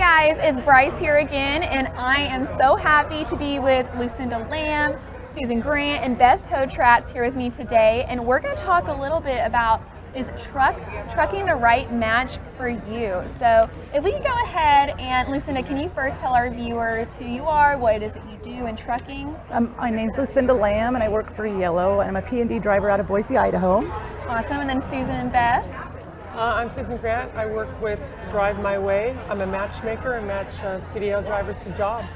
guys, it's Bryce here again, and I am so happy to be with Lucinda Lamb, Susan Grant, and Beth Potratz here with me today, and we're going to talk a little bit about is trucking the right match for you. So if we could go ahead and Lucinda, can you first tell our viewers who you are, what it is that you do in trucking? My name's Lucinda Lamb and I work for Yellow. I'm a P&D driver out of Boise, Idaho. Awesome. And then Susan and Beth? I'm Susan Grant. I work with Drive My Way. I'm a matchmaker and match CDL drivers to jobs.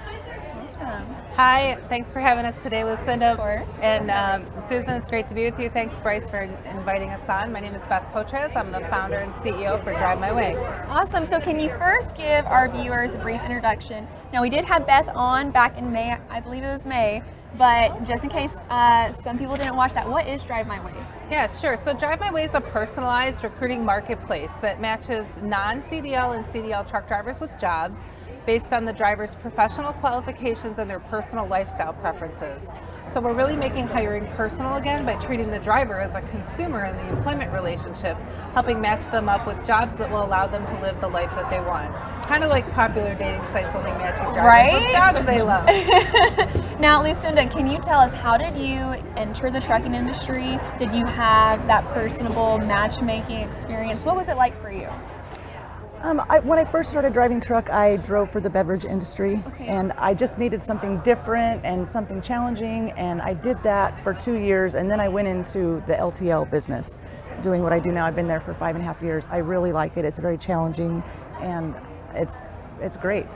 Awesome. Hi, thanks for having us today, Lucinda. Of course. And Susan, it's great to be with you. Thanks, Bryce, for inviting us on. My name is Beth Potratz. I'm the founder and CEO for Drive My Way. Awesome. So can you first give our viewers a brief introduction? Now, we did have Beth on back in May. I believe it was May. But just in case some people didn't watch that, what is Drive My Way? Yeah, sure. So Drive My Way is a personalized recruiting marketplace that matches non-CDL and CDL truck drivers with jobs based on the driver's professional qualifications and their personal lifestyle preferences. So we're really making hiring personal again by treating the driver as a consumer in the employment relationship, helping match them up with jobs that will allow them to live the life that they want. Kind of like popular dating sites only matching drivers with jobs they love. Now, Lucinda, can you tell us, how did you enter the trucking industry? Did you have that personable matchmaking experience? What was it like for you? When I first started driving truck, I drove for the beverage industry, and I just needed something different and something challenging, and I did that for 2 years, and then I went into the LTL business, doing what I do now. I've been there for 5.5 years. I really like it. It's very challenging, and it's great.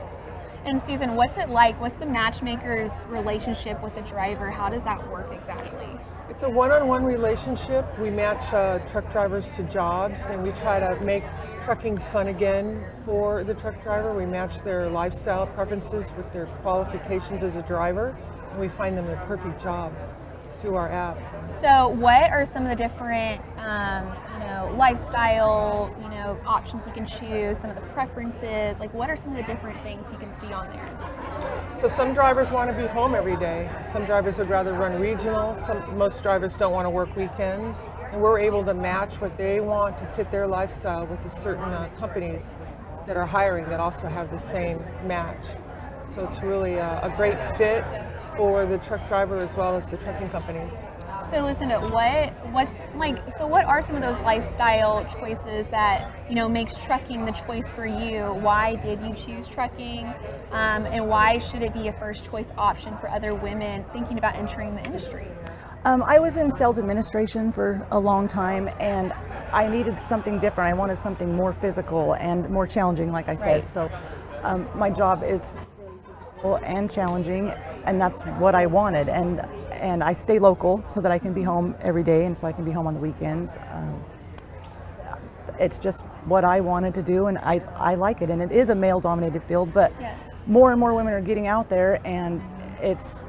And Susan, what's it like? What's the matchmaker's relationship with the driver? How does that work exactly? It's a one-on-one relationship. We match truck drivers to jobs, and we try to make trucking fun again for the truck driver. We match their lifestyle preferences with their qualifications as a driver, and we find them the perfect job through our app. So what are some of the different lifestyle options you can choose, some of the preferences? Like, what are some of the different things you can see on there? So some drivers want to be home every day. Some drivers would rather run regional. Most drivers don't want to work weekends. And we're able to match what they want to fit their lifestyle with the certain companies that are hiring that also have the same match. So it's really a great fit for the truck driver as well as the trucking companies. So listen to what are some of those lifestyle choices that makes trucking the choice for you? Why did you choose trucking, and why should it be a first choice option for other women thinking about entering the industry? I was in sales administration for a long time, and I needed something different. I wanted something more physical and more challenging, like I said. Right. So my job is physical and challenging, and that's what I wanted. And I stay local so that I can be home every day, and so I can be home on the weekends. It's just what I wanted to do, and I like it. And it is a male-dominated field, but yes, more and more women are getting out there, and it's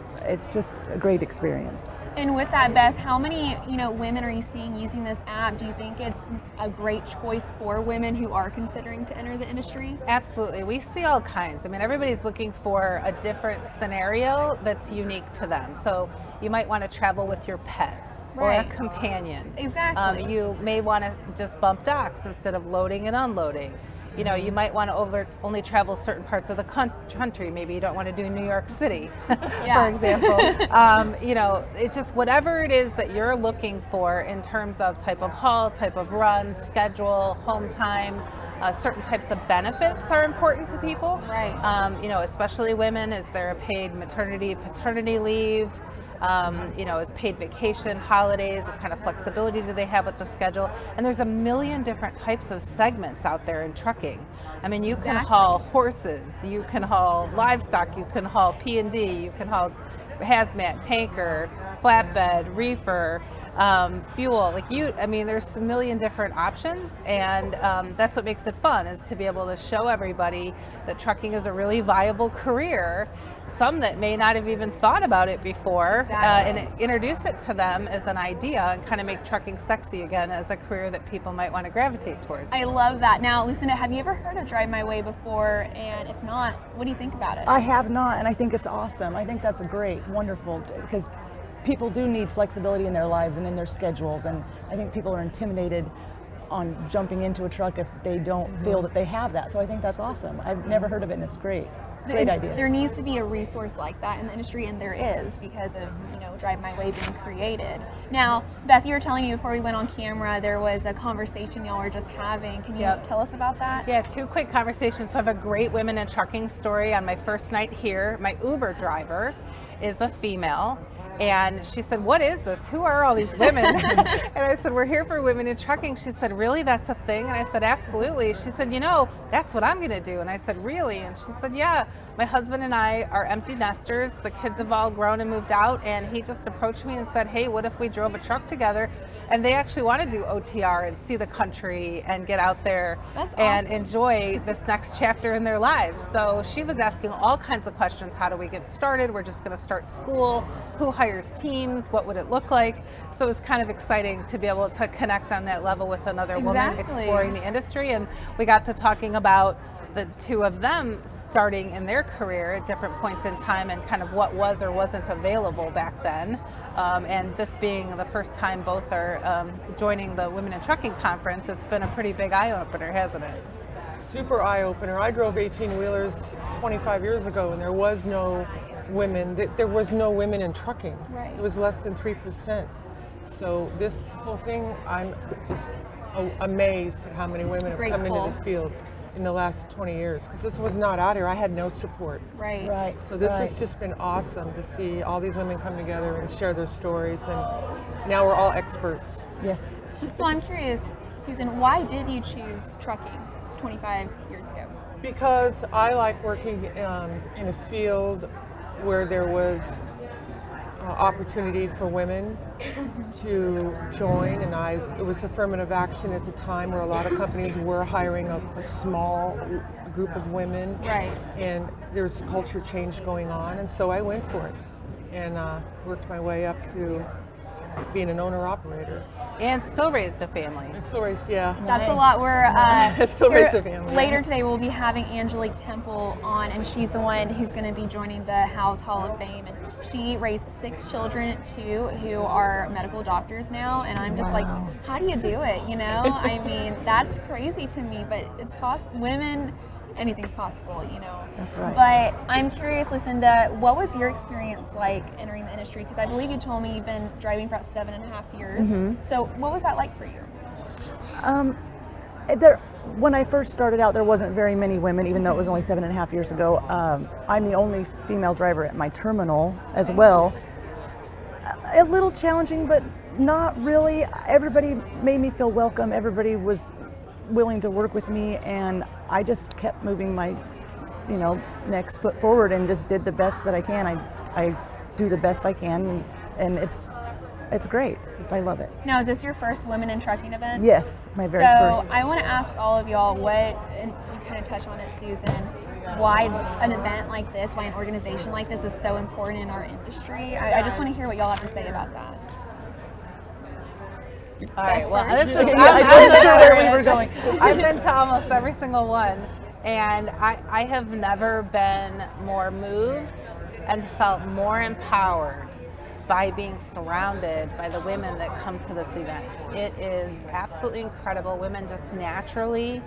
just a great experience. And with that, Beth, how many women are you seeing using this app? Do you think it's a great choice for women who are considering to enter the industry? Absolutely. We see all kinds. I mean, everybody's looking for a different scenario that's unique to them. So you might want to travel with your pet. Or a companion. Exactly. You may want to just bump docks instead of loading and unloading. You might want to only travel certain parts of the country. Maybe you don't want to do New York City, for example. It's just whatever it is that you're looking for in terms of type of haul, type of run, schedule, home time. Certain types of benefits are important to people. Right. Especially women. Is there a paid maternity, paternity leave? Is paid vacation, holidays, what kind of flexibility do they have with the schedule? And there's a million different types of segments out there in trucking. I mean, you can haul horses, you can haul livestock, you can haul P&D, you can haul hazmat, tanker, flatbed, reefer, fuel. There's a million different options, and that's what makes it fun, is to be able to show everybody that trucking is a really viable career. Some that may not have even thought about it before, and introduce it to them as an idea and kind of make trucking sexy again as a career that people might want to gravitate toward. I love that. Now, Lucinda, have you ever heard of Drive My Way before? And if not, what do you think about it? I have not, and I think it's awesome. I think that's great, wonderful, because people do need flexibility in their lives and in their schedules, and I think people are intimidated on jumping into a truck if they don't feel that they have that. So I think that's awesome. I've never heard of it, and it's great. Great idea. There needs to be a resource like that in the industry, and there is, because of Drive My Way being created. Now, Beth, you were telling me before we went on camera there was a conversation y'all were just having. Can you tell us about that? Yeah, 2 quick conversations. So I have a great women in trucking story. On my first night here, my Uber driver is a female. And she said, "What is this? Who are all these women?" And I said, "We're here for women in trucking." She said, "Really? That's a thing?" And I said, "Absolutely." She said, "That's what I'm going to do." And I said, "Really?" And she said, "Yeah, my husband and I are empty nesters. The kids have all grown and moved out." And he just approached me and said, "Hey, what if we drove a truck together?" And they actually want to do OTR and see the country and get out there and enjoy this next chapter in their lives. So she was asking all kinds of questions. How do we get started? We're just going to start school. Who hires teams? What would it look like? So it was kind of exciting to be able to connect on that level with another woman exploring the industry. And we got to talking about the 2 of them starting in their career at different points in time and kind of what was or wasn't available back then. And this being the first time both are joining the Women in Trucking Conference, it's been a pretty big eye-opener, hasn't it? Super eye-opener. I drove 18-wheelers 25 years ago, and there was no women. There was no women in trucking. Right. It was less than 3%. So this whole thing, I'm just amazed at how many women have come into the field in the last 20 years, because this was not out here. I had no support. Right. So this has just been awesome to see all these women come together and share their stories, and now we're all experts. Yes. So I'm curious, Susan, why did you choose trucking 25 years ago? Because I like working in a field where there was opportunity for women to join, and it was affirmative action at the time where a lot of companies were hiring a small group of women, and there's culture change going on, and so I went for it and worked my way up to being an owner-operator. And still raised a family. And still raised, yeah. That's a lot. We're still raised a family. Later today we'll be having Angelique Temple on, and she's the one who's going to be joining the House Hall of Fame. And she raised 6 children too, who are medical doctors now. And I'm just like, how do you do it? I mean, that's crazy to me, but it's possible. Women, anything's possible, That's right. But I'm curious, Lucinda, what was your experience like entering the industry? Because I believe you told me you've been driving for about 7.5 years. So what was that like for you? When I first started out, there wasn't very many women, even though it was only 7.5 years ago. I'm the only female driver at my terminal as well. A little challenging, but not really. Everybody made me feel welcome. Everybody was willing to work with me, and I just kept moving my next foot forward and just did the best that I can. I do the best I can, and it's great. I love it. Now, is this your first Women in Trucking event? Yes, my very first. So I want to ask all of y'all and you kind of touched on it, Susan, why an event like this, why an organization like this is so important in our industry. I just want to hear what y'all have to say about that. All right, well, this is, I wasn't sure where we were going. I've been to almost every single one, and I have never been more moved and felt more empowered by being surrounded by the women that come to this event. It is absolutely incredible. Women just naturally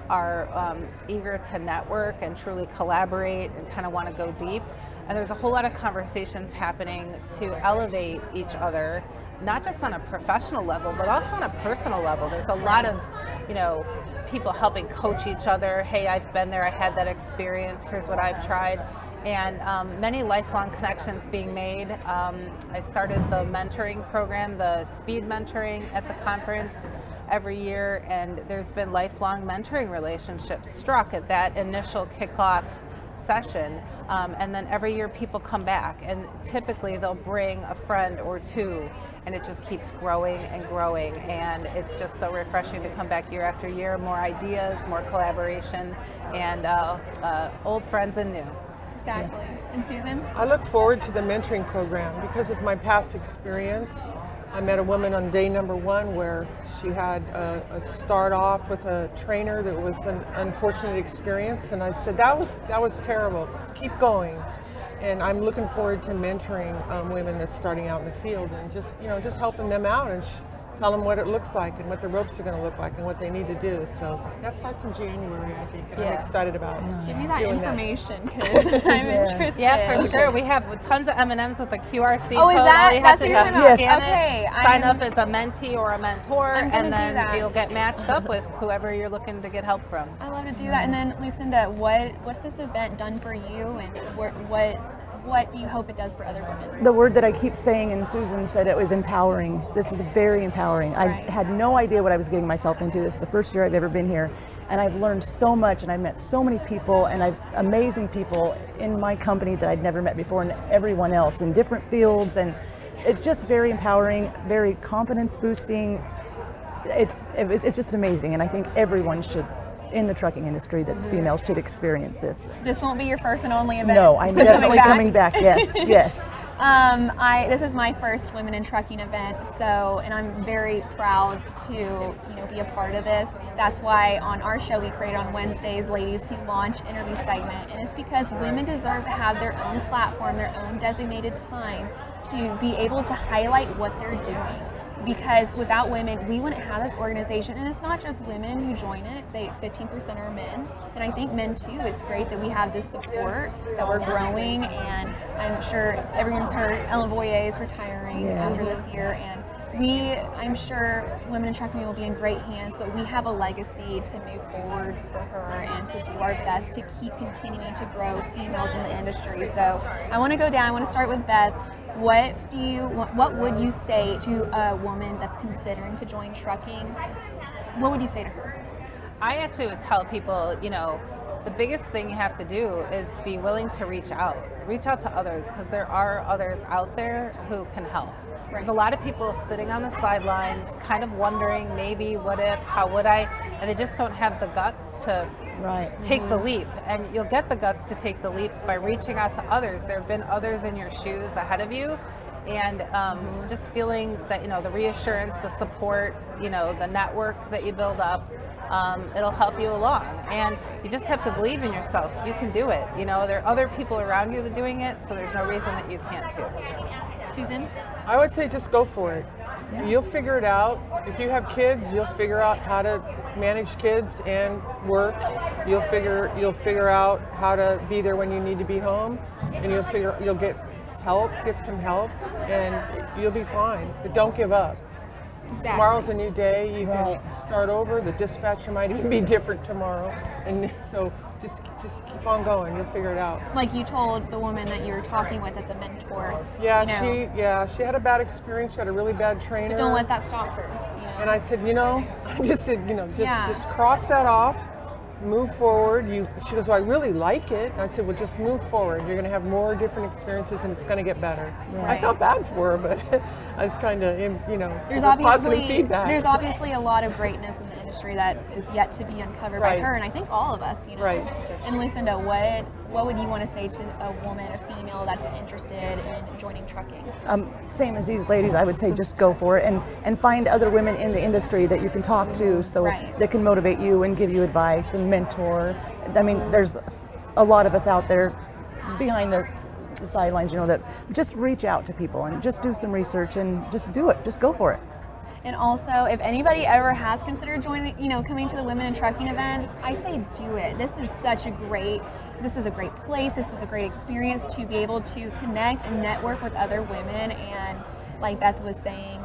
are eager to network and truly collaborate and kind of want to go deep. And there's a whole lot of conversations happening to elevate each other, not just on a professional level, but also on a personal level. There's a lot of, people helping coach each other. Hey, I've been there, I had that experience, here's what I've tried. And many lifelong connections being made. I started the mentoring program, the speed mentoring at the conference every year, and there's been lifelong mentoring relationships struck at that initial kickoff session, and then every year people come back, and typically they'll bring a friend or two, and it just keeps growing and growing, and it's just so refreshing to come back year after year. More ideas, more collaboration, and old friends and new. Exactly. And Susan? I look forward to the mentoring program because of my past experience. I met a woman on day number 1 where she had a start off with a trainer that was an unfortunate experience, and I said that was terrible. Keep going. And I'm looking forward to mentoring women that's starting out in the field and just helping them out and tell them what it looks like and what the ropes are going to look like and what they need to do. So that starts in January, I think, and I'm excited about Give me that doing information because I'm interested. Yeah, for sure. We have tons of M&Ms with a QR code. Oh, is that? All you have That's to what do you're is talking scan about. Okay, it, sign up as a mentee or a mentor, I'm gonna and do then that. you'll get matched up with whoever you're looking to get help from. I love to do that. And then Lucinda, what's this event done for you, and what do you hope it does for other women? The word that I keep saying, and Susan said it was empowering. This is very empowering. I Right. had no idea what I was getting myself into. This is the first year I've ever been here, and I've learned so much, and I've met so many people, and I've amazing people in my company that I'd never met before, and everyone else in different fields, and it's just very empowering, very confidence boosting. It's just amazing, and I think everyone should, in the trucking industry that's female, should experience this. This won't be your first and only event. No, I'm definitely coming back. Yes, yes. This is my first Women in Trucking event, and I'm very proud to be a part of this. That's why on our show we create on Wednesdays Ladies Who Launch interview segment, and it's because women deserve to have their own platform, their own designated time to be able to highlight what they're doing. Because without women, we wouldn't have this organization. And it's not just women who join it, 15% are men. And I think men too, it's great that we have this support, that we're growing. And I'm sure everyone's heard Ellen Boyer is retiring after this year. And I'm sure Women in Trucking will be in great hands, but we have a legacy to move forward for her and to do our best to keep continuing to grow females in the industry. So I want to go down, I want to start with Beth. What would you say to a woman that's considering to join trucking? What would you say to her? I actually would tell people, the biggest thing you have to do is be willing to reach out to others, because there are others out there who can help. There's a lot of people sitting on the sidelines kind of wondering, maybe, what if, how would I, and they just don't have the guts to take the leap. And you'll get the guts to take the leap by reaching out to others. There have been others in your shoes ahead of you, and just feeling that, the reassurance, the support, the network that you build up, it'll help you along. And you just have to believe in yourself. You can do it. There are other people around you that are doing it, so there's no reason that you can't too. Susan? I would say just go for it. Yeah. You'll figure it out. If you have kids, you'll figure out how to manage kids and work. You'll figure out how to be there when you need to be home, and you'll get some help, and you'll be fine. But don't give up. Exactly. Tomorrow's a new day. You can start over. The dispatcher might even be different tomorrow, and so just keep on going. You'll figure it out. Like you told the woman that you were talking with at the mentor. Yeah, she had a bad experience. She had a really bad trainer. But don't let that stop her. And I said, just cross that off. Move forward. She goes, well, I really like it. And I said, well, just move forward. You're going to have more different experiences, and it's going to get better. Right. I felt bad for her, but I was kind of, there's positive feedback. There's obviously a lot of greatness in the industry that is yet to be uncovered by her, and I think all of us, Right. And Lucinda, what would you want to say to a woman, a female that's interested in joining trucking? Same as these ladies, I would say just go for it, and find other women in the industry that you can talk to, so that can motivate you and give you advice and mentor. I mean, there's a lot of us out there behind the sidelines, that just reach out to people and just do some research and just do it. Just go for it. And also, if anybody ever has considered joining, coming to the Women in Trucking events, I say do it. This is a great place. This is a great experience to be able to connect and network with other women. And like Beth was saying,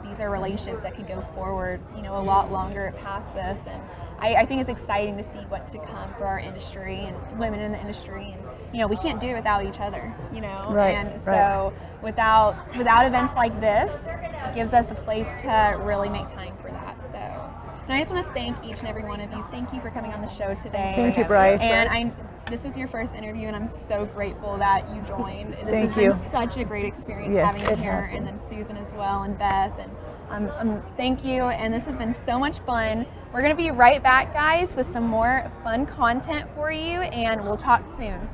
these are relationships that can go forward, a lot longer past this. And I think it's exciting to see what's to come for our industry and women in the industry. And, we can't do it without each other, And so without events like this, it gives us a place to really make time for that. So, and I just want to thank each and every one of you. Thank you for coming on the show today. Thank you, Bryce. And this was your first interview, and I'm so grateful that you joined. This has been such a great experience having you here, and then Susan as well, and Beth, and thank you. And this has been so much fun. We're going to be right back, guys, with some more fun content for you, and we'll talk soon.